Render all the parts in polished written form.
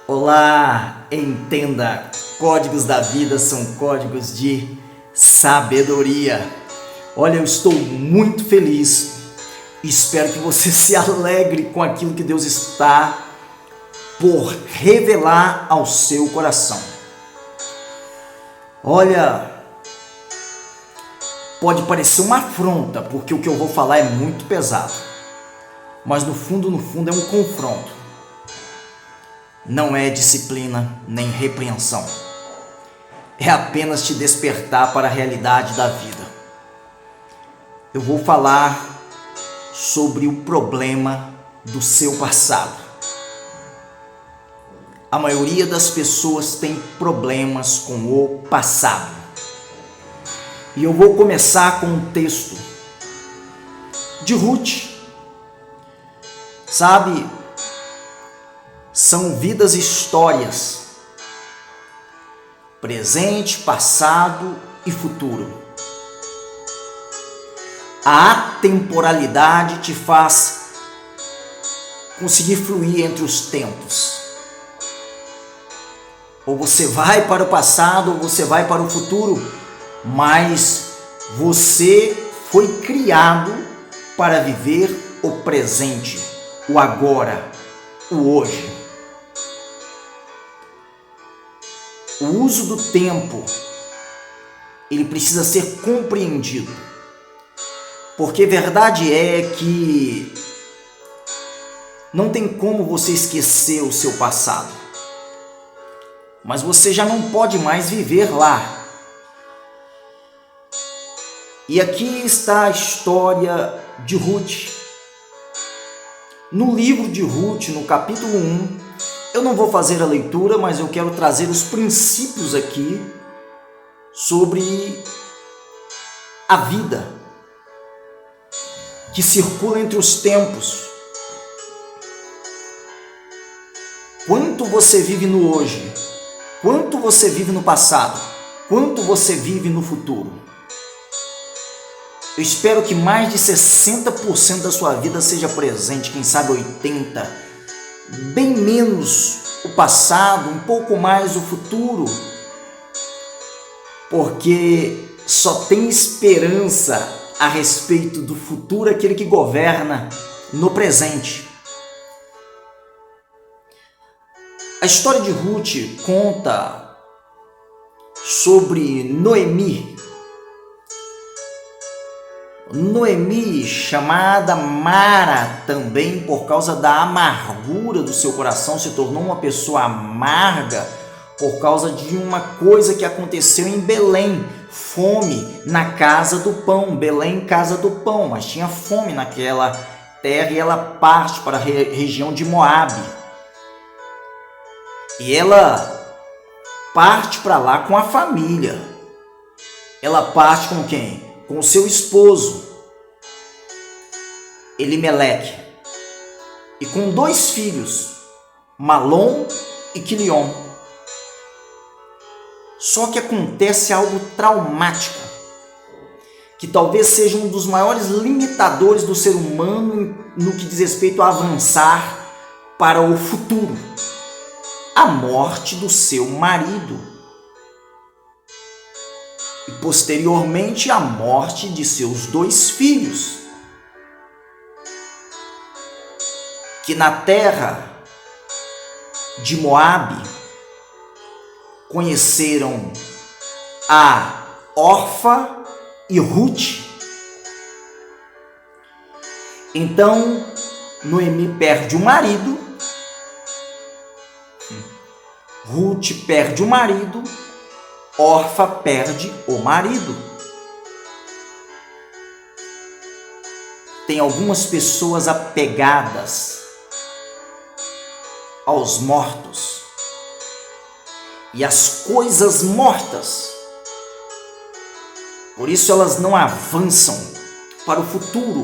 Olá, entenda, códigos da vida são códigos de sabedoria. Olha, eu estou muito feliz e espero que você se alegre com aquilo que Deus está por revelar ao seu coração. Olha, pode parecer uma afronta, porque o que eu vou falar é muito pesado, mas no fundo é um confronto. Não é disciplina nem repreensão. É apenas te despertar para a realidade da vida. Eu vou falar sobre o problema do seu passado. A maioria das pessoas tem problemas com o passado. E eu vou começar com um texto de Ruth. Sabe, são vidas e histórias, presente, passado e futuro. A atemporalidade te faz conseguir fluir entre os tempos. Ou você vai para o passado ou você vai para o futuro, mas você foi criado para viver o presente, o agora, o hoje. O uso do tempo, ele precisa ser compreendido, porque verdade é que não tem como você esquecer o seu passado, mas você já não pode mais viver lá. E aqui está a história de Ruth. No livro de Ruth, no capítulo 1, eu não vou fazer a leitura, mas eu quero trazer os princípios aqui sobre a vida que circula entre os tempos. Quanto você vive no hoje? Quanto você vive no passado? Quanto você vive no futuro? Eu espero que mais de 60% da sua vida seja presente, quem sabe 80%, bem menos o passado, um pouco mais o futuro, porque só tem esperança a respeito do futuro aquele que governa no presente. A história de Ruth conta sobre Noemi, chamada Mara também, por causa da amargura do seu coração, se tornou uma pessoa amarga por causa de uma coisa que aconteceu em Belém, fome na casa do pão. Belém, casa do pão, mas tinha fome naquela terra e ela parte para a região de Moabe. E ela parte para lá com a família. Ela parte com quem? Com o seu esposo, Elimeleque, e com 2 filhos, Malom e Quilion. Só que acontece algo traumático, que talvez seja um dos maiores limitadores do ser humano no que diz respeito a avançar para o futuro: a morte do seu marido. E posteriormente a morte de seus 2 filhos, que na terra de Moabe conheceram a Orfa e Ruth. Então Noemi perde o marido, Ruth perde o marido, Orfa perde o marido. Tem algumas pessoas apegadas aos mortos e às coisas mortas. Por isso elas não avançam para o futuro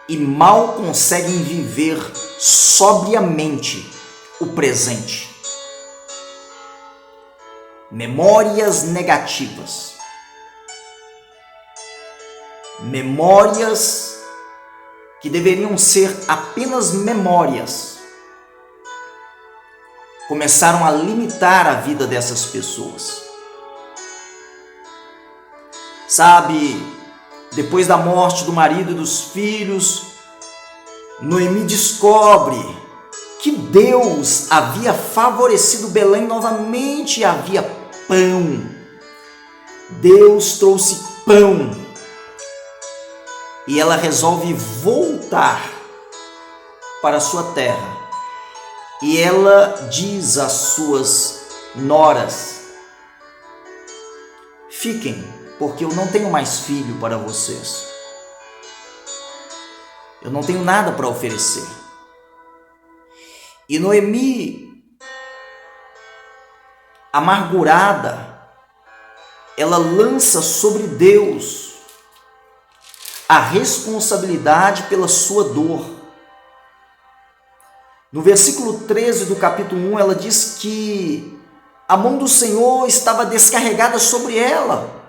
e mal conseguem viver sobriamente o presente. Memórias negativas, memórias que deveriam ser apenas memórias, começaram a limitar a vida dessas pessoas. Sabe, depois da morte do marido e dos filhos, Noemi descobre que Deus havia favorecido Belém novamente e havia pão. Deus trouxe pão. E ela resolve voltar para a sua terra. E ela diz às suas noras: fiquem, porque eu não tenho mais filho para vocês. Eu não tenho nada para oferecer. E Noemi, amargurada, ela lança sobre Deus a responsabilidade pela sua dor. No versículo 13 do capítulo 1, ela diz que a mão do Senhor estava descarregada sobre ela.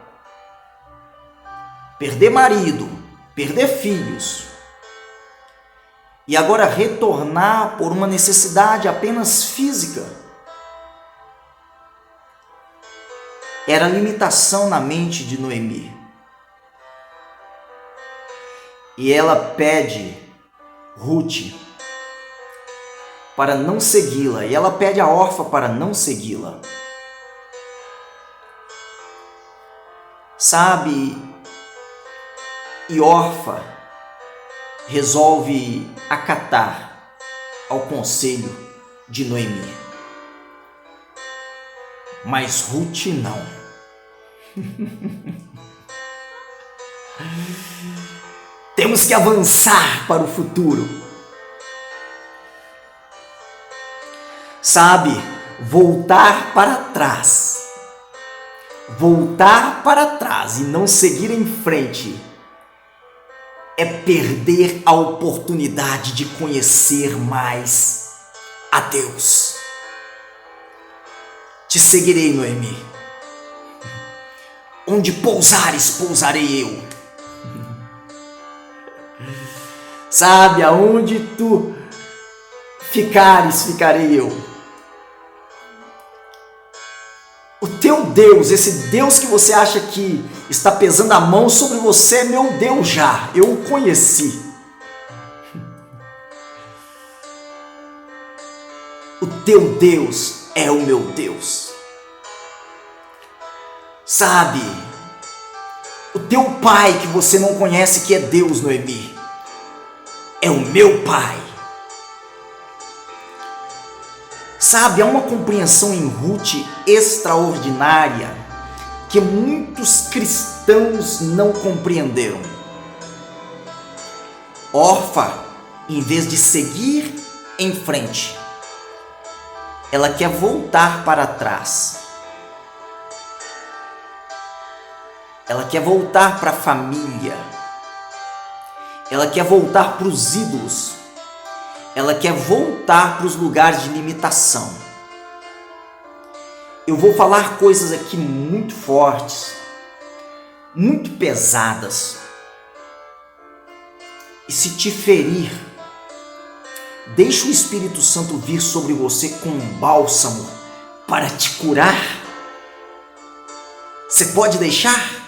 Perder marido, perder filhos, e agora retornar por uma necessidade apenas física. Era limitação na mente de Noemi. E ela pede Ruth para não segui-la, e ela pede a Orfa para não segui-la. Sabe, e Orfa resolve acatar ao conselho de Noemi. Mas Ruth não. Temos que avançar para o futuro. Sabe, voltar para trás. Voltar para trás e não seguir em frente é perder a oportunidade de conhecer mais a Deus. Te seguirei, Noemi. Onde pousares, pousarei eu. Sabe, aonde tu ficares, ficarei eu. O teu Deus, esse Deus que você acha que está pesando a mão sobre você, é meu Deus já. Eu o conheci. O teu Deus é o meu Deus. Sabe, o teu pai que você não conhece, que é Deus, Noemi, é o meu pai. Sabe, há uma compreensão em Ruth extraordinária que muitos cristãos não compreenderam. Orfa, em vez de seguir em frente, ela quer voltar para trás. Ela quer voltar para a família. Ela quer voltar para os ídolos. Ela quer voltar para os lugares de limitação. Eu vou falar coisas aqui muito fortes, muito pesadas. E se te ferir, deixa o Espírito Santo vir sobre você com um bálsamo para te curar. Você pode deixar?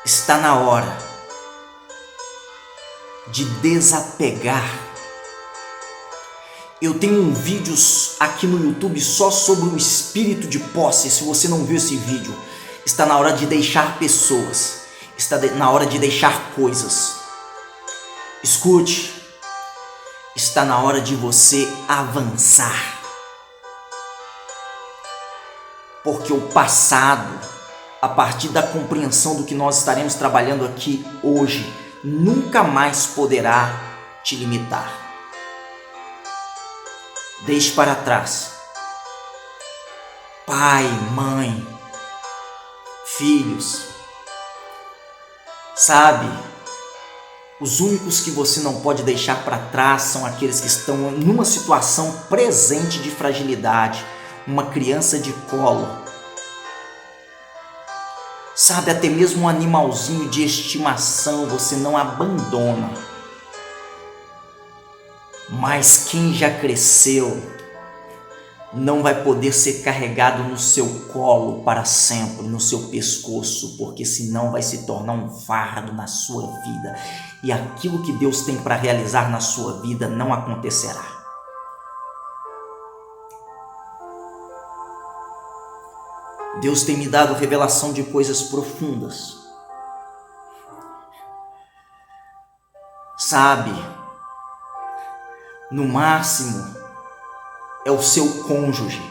Está na hora de desapegar. Eu tenho um vídeo aqui no YouTube só sobre o espírito de posse. Se você não viu esse vídeo, está na hora de deixar pessoas, está na hora de deixar coisas. Escute, está na hora de você avançar, porque o passado, a partir da compreensão do que nós estaremos trabalhando aqui hoje, nunca mais poderá te limitar. Deixe para trás. Pai, mãe, filhos. Sabe, os únicos que você não pode deixar para trás são aqueles que estão numa situação presente de fragilidade, uma criança de colo. Sabe, até mesmo um animalzinho de estimação você não abandona. Mas quem já cresceu não vai poder ser carregado no seu colo para sempre, no seu pescoço, porque senão vai se tornar um fardo na sua vida. E aquilo que Deus tem para realizar na sua vida não acontecerá. Deus tem me dado revelação de coisas profundas. Sabe, no máximo é o seu cônjuge.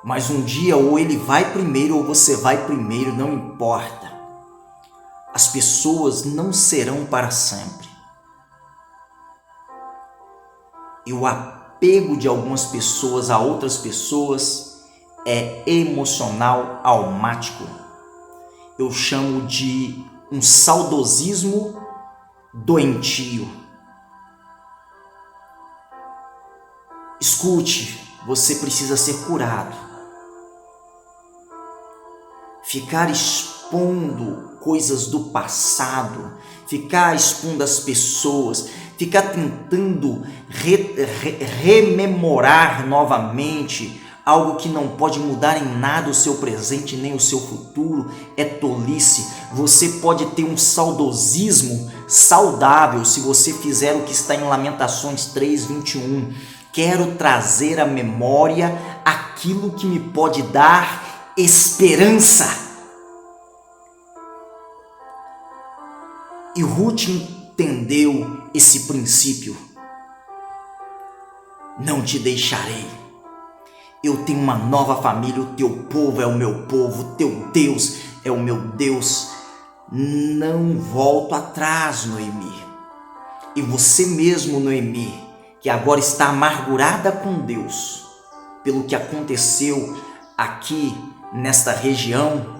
Mas um dia ou ele vai primeiro ou você vai primeiro, não importa. As pessoas não serão para sempre. E o apego de algumas pessoas a outras pessoas é emocional almático. Eu chamo de um saudosismo doentio. Escute, você precisa ser curado. Ficar expondo coisas do passado, ficar expondo as pessoas, ficar tentando rememorar novamente algo que não pode mudar em nada o seu presente nem o seu futuro é tolice. Você pode ter um saudosismo saudável se você fizer o que está em Lamentações 3:21. Quero trazer à memória aquilo que me pode dar esperança. E Ruth entendeu esse princípio. Não te deixarei. Eu tenho uma nova família, o teu povo é o meu povo, o teu Deus é o meu Deus. Não volto atrás, Noemi. E você mesmo, Noemi, que agora está amargurada com Deus pelo que aconteceu aqui nesta região,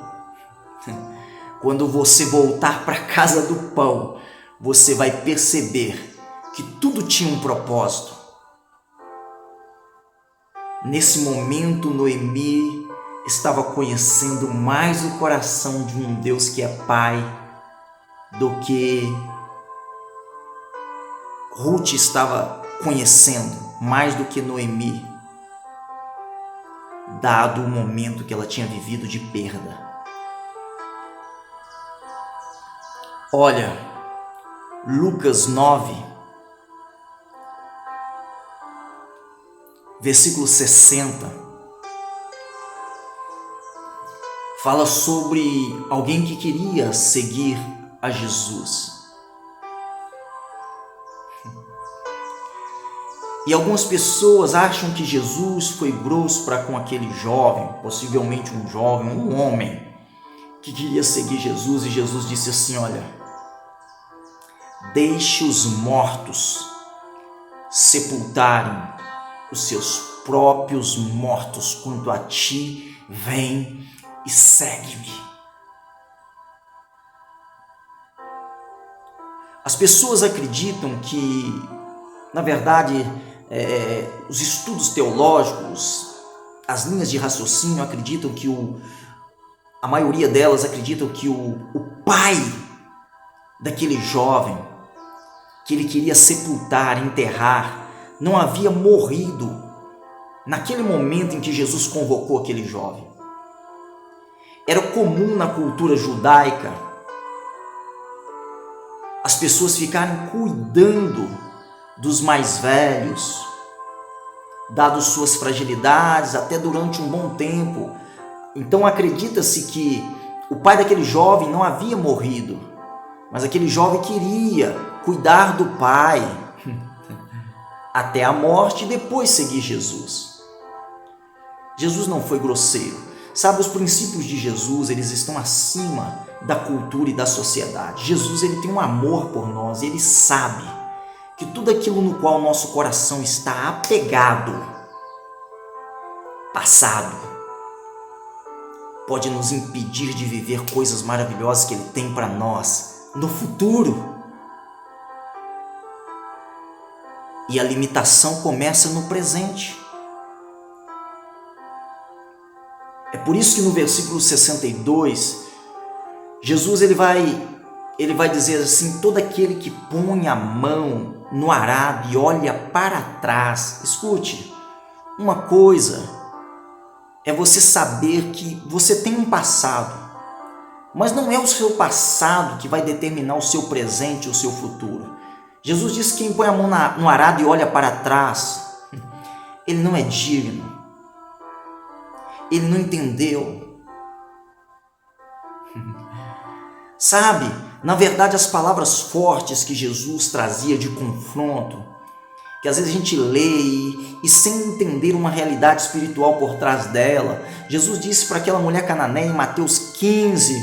quando você voltar para a casa do pão, você vai perceber que tudo tinha um propósito. Nesse momento, Noemi estava conhecendo mais o coração de um Deus que é Pai do que Ruth estava conhecendo, mais do que Noemi, dado o momento que ela tinha vivido de perda. Olha, Lucas 9, versículo 60, fala sobre alguém que queria seguir a Jesus. E algumas pessoas acham que Jesus foi grosso para com aquele jovem, possivelmente um jovem, um homem, que queria seguir Jesus, e Jesus disse assim: olha, deixe os mortos sepultarem os seus próprios mortos, quanto a ti, vem e segue-me. As pessoas acreditam que, na verdade, os estudos teológicos, as linhas de raciocínio acreditam que a maioria delas acreditam que o pai daquele jovem que ele queria sepultar, enterrar, não havia morrido naquele momento em que Jesus convocou aquele jovem. Era comum na cultura judaica as pessoas ficarem cuidando dos mais velhos, dado suas fragilidades, até durante um bom tempo. Então acredita-se que o pai daquele jovem não havia morrido, mas aquele jovem queria cuidar do pai até a morte e depois seguir Jesus. Jesus não foi grosseiro. Sabe, os princípios de Jesus, eles estão acima da cultura e da sociedade. Jesus, ele tem um amor por nós, ele sabe que tudo aquilo no qual nosso coração está apegado, passado, pode nos impedir de viver coisas maravilhosas que ele tem para nós no futuro. E a limitação começa no presente. É por isso que no versículo 62, Jesus ele vai dizer assim: todo aquele que põe a mão no arado e olha para trás. Escute, uma coisa é você saber que você tem um passado, mas não é o seu passado que vai determinar o seu presente e o seu futuro. Jesus disse que quem põe a mão no arado e olha para trás, ele não é digno, ele não entendeu. Sabe, na verdade as palavras fortes que Jesus trazia de confronto, que às vezes a gente lê e sem entender uma realidade espiritual por trás dela. Jesus disse para aquela mulher cananeia em Mateus 15,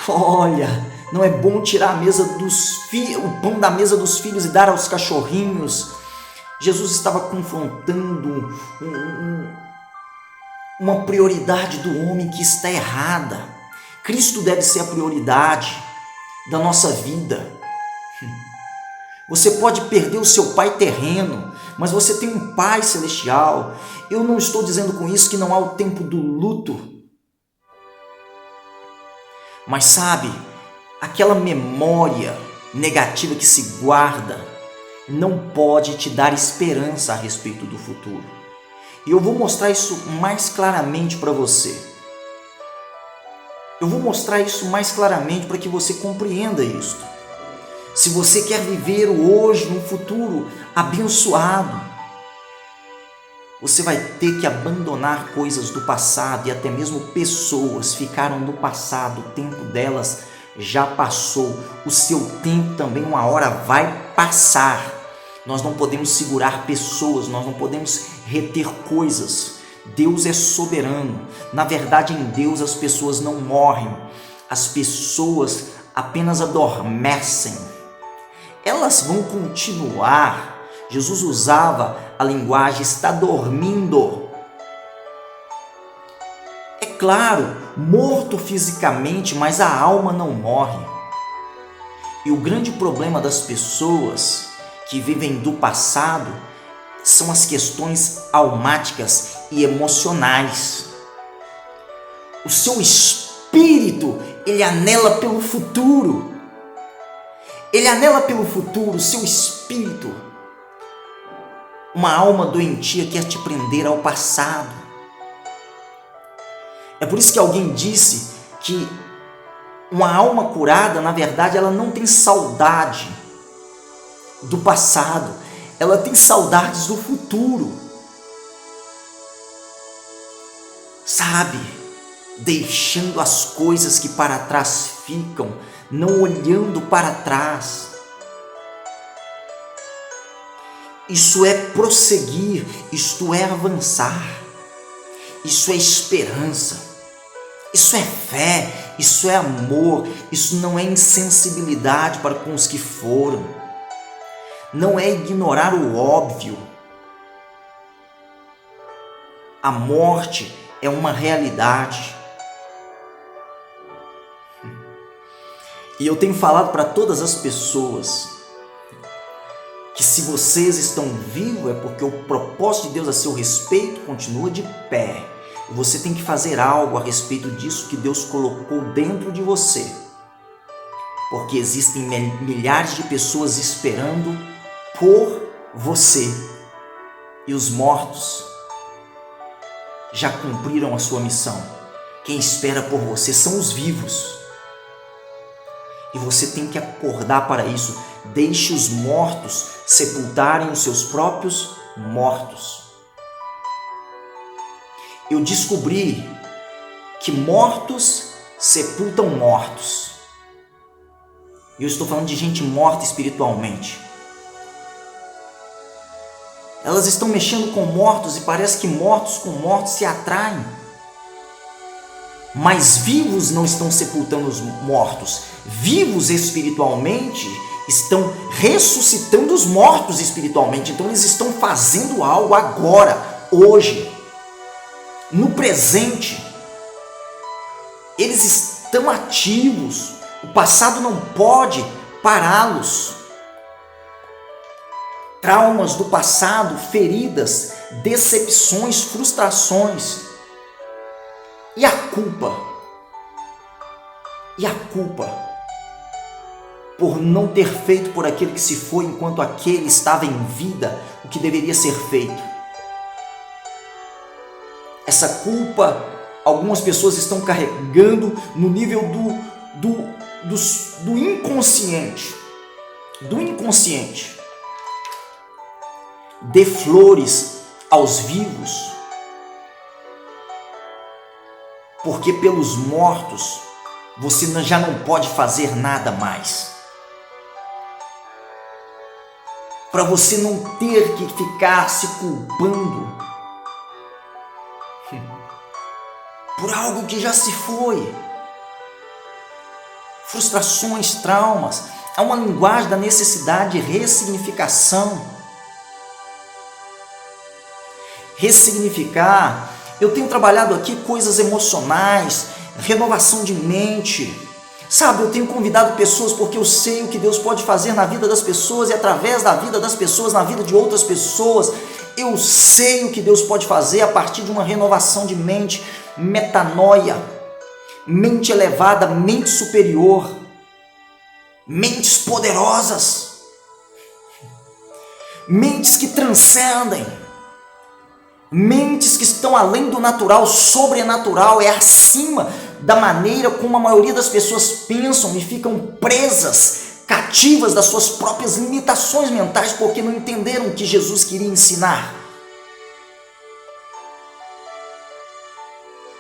olha, não é bom tirar o pão da mesa dos filhos e dar aos cachorrinhos. Jesus estava confrontando uma prioridade do homem que está errada. Cristo deve ser a prioridade da nossa vida. Você pode perder o seu pai terreno, mas você tem um pai celestial. Eu não estou dizendo com isso que não há o tempo do luto. Mas sabe, aquela memória negativa que se guarda não pode te dar esperança a respeito do futuro. E eu vou mostrar isso mais claramente para você. Eu vou mostrar isso mais claramente para que você compreenda isso. Se você quer viver o hoje, um futuro abençoado, você vai ter que abandonar coisas do passado e até mesmo pessoas ficaram no passado, o tempo delas já passou, o seu tempo também uma hora vai passar. Nós não podemos segurar pessoas, nós não podemos reter coisas. Deus é soberano. Na verdade, em Deus as pessoas não morrem, as pessoas apenas adormecem. Elas vão continuar. Jesus usava a linguagem está dormindo. É claro, morto fisicamente, mas a alma não morre. E o grande problema das pessoas que vivem do passado são as questões almáticas e emocionais. O seu espírito, ele anela pelo futuro. Ele anela pelo futuro, o seu espírito. Uma alma doentia quer te prender ao passado. É por isso que alguém disse que uma alma curada, na verdade, ela não tem saudade do passado, ela tem saudades do futuro. Sabe, deixando as coisas que para trás ficam, não olhando para trás. Isso é prosseguir, isto é avançar, isso é esperança, isso é fé, isso é amor, isso não é insensibilidade para com os que foram, não é ignorar o óbvio. A morte é uma realidade. E eu tenho falado para todas as pessoas que se vocês estão vivos é porque o propósito de Deus a seu respeito continua de pé. E você tem que fazer algo a respeito disso que Deus colocou dentro de você. Porque existem milhares de pessoas esperando por você. E os mortos já cumpriram a sua missão. Quem espera por você são os vivos. E você tem que acordar para isso. Deixe os mortos sepultarem os seus próprios mortos. Eu descobri que mortos sepultam mortos. Eu estou falando de gente morta espiritualmente. Elas estão mexendo com mortos e parece que mortos com mortos se atraem. Mas vivos não estão sepultando os mortos. Vivos espiritualmente estão ressuscitando os mortos espiritualmente. Então eles estão fazendo algo agora, hoje, no presente. Eles estão ativos. O passado não pode pará-los. Traumas do passado, feridas, decepções, frustrações. E a culpa? E a culpa? por não ter feito por aquele que se foi enquanto aquele estava em vida o que deveria ser feito. Essa culpa, algumas pessoas estão carregando no nível do inconsciente. Do inconsciente. Dê flores aos vivos, porque pelos mortos você já não pode fazer nada mais. Para você não ter que ficar se culpando por algo que já se foi. Frustrações, traumas, é uma linguagem da necessidade de ressignificação. Ressignificar, eu tenho trabalhado aqui coisas emocionais, renovação de mente. Sabe, eu tenho convidado pessoas porque eu sei o que Deus pode fazer na vida das pessoas e através da vida das pessoas, na vida de outras pessoas. Eu sei o que Deus pode fazer a partir de uma renovação de mente, metanoia, mente elevada, mente superior, mentes poderosas, mentes que transcendem, mentes que estão além do natural, sobrenatural, é acima da maneira como a maioria das pessoas pensam e ficam presas, cativas das suas próprias limitações mentais, porque não entenderam o que Jesus queria ensinar.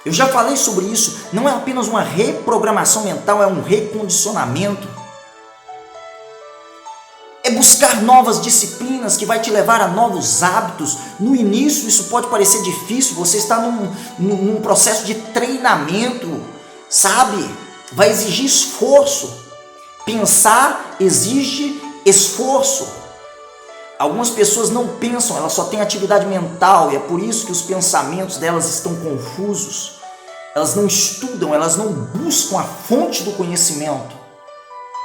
Eu já falei sobre isso, não é apenas uma reprogramação mental, é um recondicionamento. É buscar novas disciplinas que vai te levar a novos hábitos. No início isso pode parecer difícil, você está num processo de treinamento, sabe? Vai exigir esforço. Pensar exige esforço. Algumas pessoas não pensam, elas só têm atividade mental e é por isso que os pensamentos delas estão confusos. Elas não estudam, elas não buscam a fonte do conhecimento,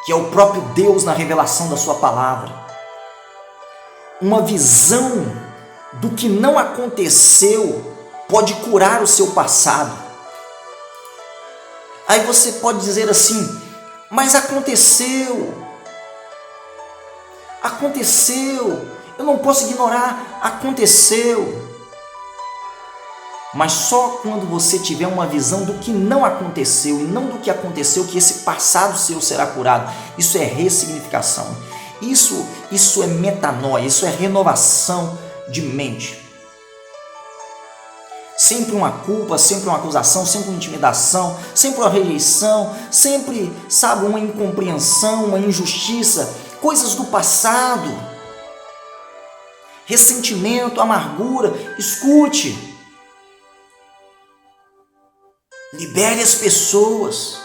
que é o próprio Deus na revelação da sua palavra. Uma visão do que não aconteceu pode curar o seu passado. Aí você pode dizer assim, mas aconteceu, eu não posso ignorar, aconteceu. Mas só quando você tiver uma visão do que não aconteceu e não do que aconteceu que esse passado seu será curado. Isso é ressignificação. Isso é metanoia, isso é renovação de mente. Sempre uma culpa, sempre uma acusação, sempre uma intimidação, sempre uma rejeição, sempre, sabe, uma incompreensão, uma injustiça, coisas do passado, ressentimento, amargura. Escute. Libere as pessoas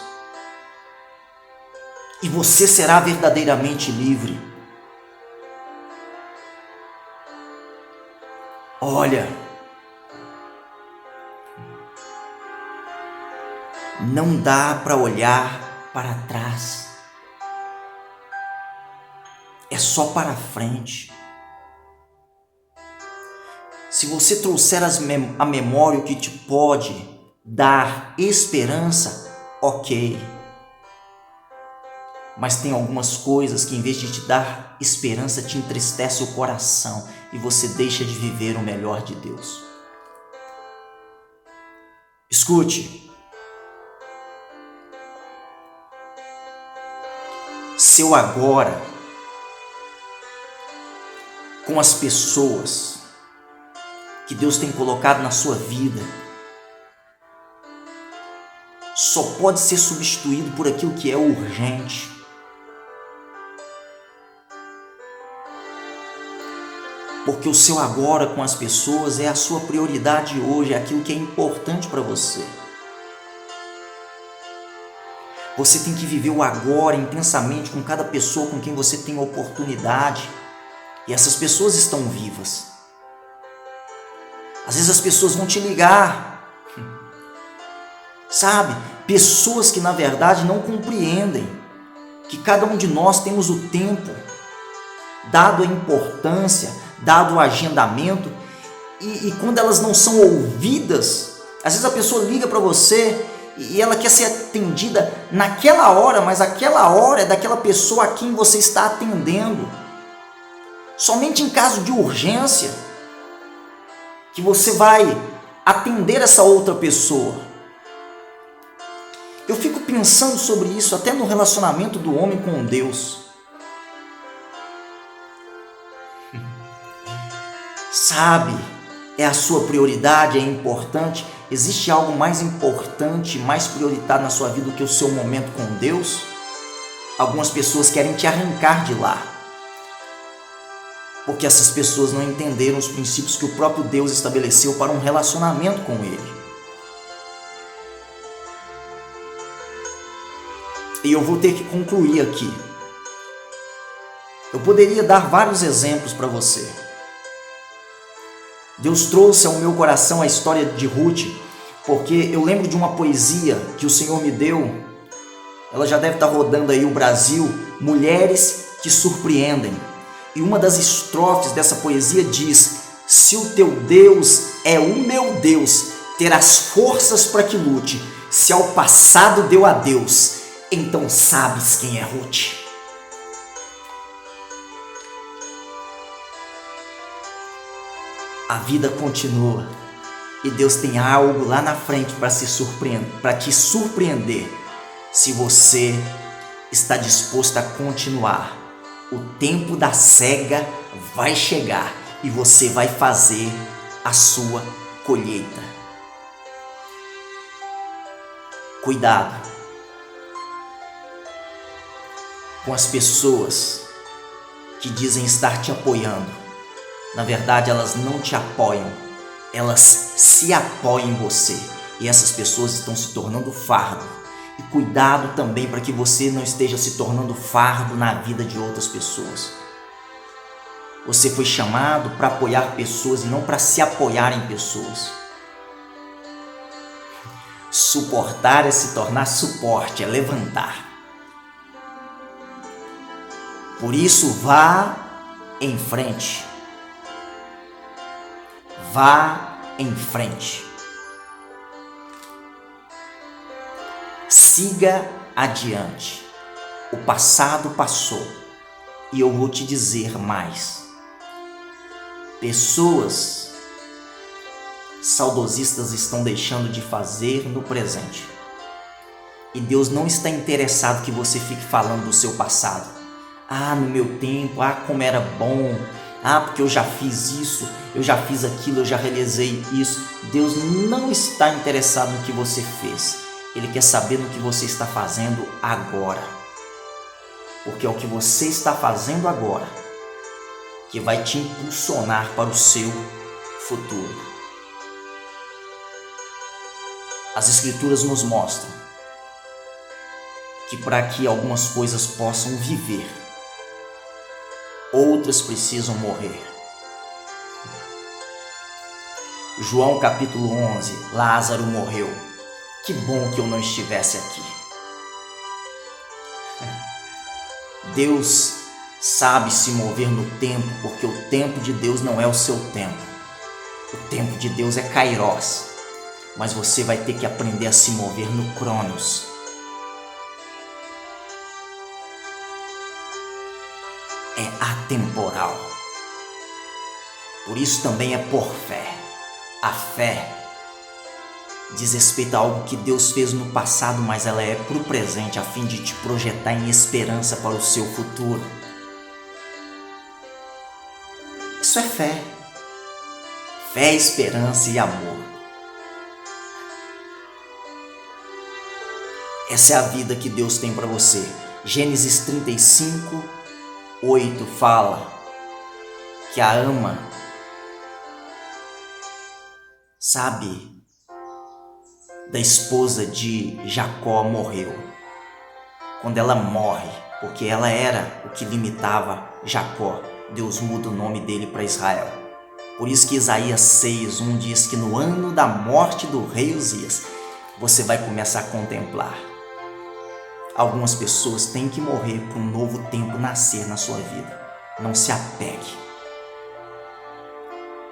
e você será verdadeiramente livre. Olha, não dá para olhar para trás, é só para frente. Se você trouxer à memória o que te pode dar esperança, ok. Mas tem algumas coisas que em vez de te dar esperança, te entristece o coração e você deixa de viver o melhor de Deus. Escute. Seu agora com as pessoas que Deus tem colocado na sua vida só pode ser substituído por aquilo que é urgente. Porque o seu agora com as pessoas é a sua prioridade hoje, é aquilo que é importante para você. Você tem que viver o agora intensamente com cada pessoa com quem você tem oportunidade. E essas pessoas estão vivas. Às vezes as pessoas vão te ligar. Sabe, pessoas que na verdade não compreendem que cada um de nós temos o tempo, dado a importância, dado o agendamento, e quando elas não são ouvidas, às vezes a pessoa liga para você e ela quer ser atendida naquela hora, mas aquela hora é daquela pessoa a quem você está atendendo. Somente em caso de urgência que você vai atender essa outra pessoa. Eu fico pensando sobre isso até no relacionamento do homem com Deus. Sabe, é a sua prioridade, é importante. Existe algo mais importante, mais prioritário na sua vida do que o seu momento com Deus? Algumas pessoas querem te arrancar de lá, porque essas pessoas não entenderam os princípios que o próprio Deus estabeleceu para um relacionamento com Ele. E eu vou ter que concluir aqui. Eu poderia dar vários exemplos para você. Deus trouxe ao meu coração a história de Ruth, porque eu lembro de uma poesia que o Senhor me deu. Ela já deve estar rodando aí o Brasil, Mulheres que Surpreendem. E uma das estrofes dessa poesia diz: se o teu Deus é o meu Deus, terás forças para que lute. Se ao passado deu adeus, então sabes quem é Ruth. A vida continua e Deus tem algo lá na frente para te surpreender, se você está disposto a continuar. O tempo da cega vai chegar e você vai fazer a sua colheita. Cuidado com as pessoas que dizem estar te apoiando. Na verdade, elas não te apoiam, elas se apoiam em você. E essas pessoas estão se tornando fardo. E cuidado também para que você não esteja se tornando fardo na vida de outras pessoas. Você foi chamado para apoiar pessoas e não para se apoiar em pessoas. Suportar é se tornar suporte, é levantar. Por isso, vá em frente. Vá em frente. Siga adiante. O passado passou. E eu vou te dizer mais. Pessoas saudosistas estão deixando de fazer no presente. E Deus não está interessado que você fique falando do seu passado. Ah, no meu tempo, como era bom. Porque eu já fiz isso, eu já fiz aquilo, eu já realizei isso. Deus não está interessado no que você fez. Ele quer saber no que você está fazendo agora. Porque é o que você está fazendo agora que vai te impulsionar para o seu futuro. As Escrituras nos mostram que para que algumas coisas possam viver, outras precisam morrer. João capítulo 11, Lázaro morreu. Que bom que eu não estivesse aqui. Deus sabe se mover no tempo, porque o tempo de Deus não é o seu tempo. O tempo de Deus é Kairos. Mas você vai ter que aprender a se mover no Cronos. É atemporal. Por isso também é por fé. A fé diz respeito a algo que Deus fez no passado, mas ela é para o presente, a fim de te projetar em esperança para o seu futuro. Isso é fé. Fé, esperança e amor. Essa é a vida que Deus tem para você. Gênesis 35, 8 fala que a ama, sabe, da esposa de Jacó morreu. Quando ela morre, porque ela era o que limitava Jacó, Deus muda o nome dele para Israel. Por isso que Isaías 6:1 diz que no ano da morte do rei Uzias, você vai começar a contemplar. Algumas pessoas têm que morrer para um novo tempo nascer na sua vida. Não se apegue.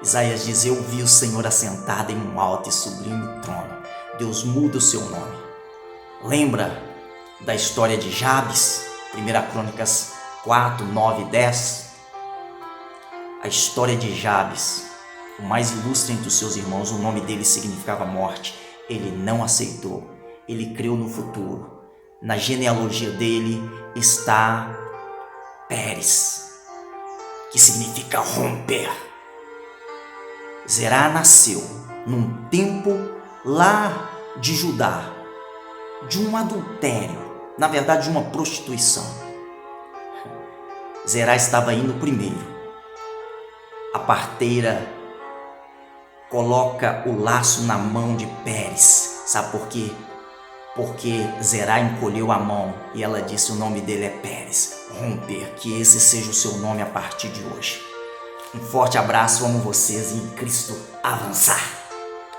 Isaías diz: eu vi o Senhor assentado em um alto e sublime trono. Deus muda o seu nome. Lembra da história de Jabes? 1 Crônicas 4, 9 e 10. A história de Jabes, o mais ilustre entre os seus irmãos, o nome dele significava morte. Ele não aceitou, ele creu no futuro. Na genealogia dele está Pérez, que significa romper. Zerá nasceu num tempo lá de Judá, de um adultério, na verdade de uma prostituição. Zerá estava indo primeiro. A parteira coloca o laço na mão de Pérez. Sabe por quê? Porque Zerá encolheu a mão e ela disse: o nome dele é Pérez. Romper, que esse seja o seu nome a partir de hoje. Um forte abraço, amo vocês e em Cristo avançar.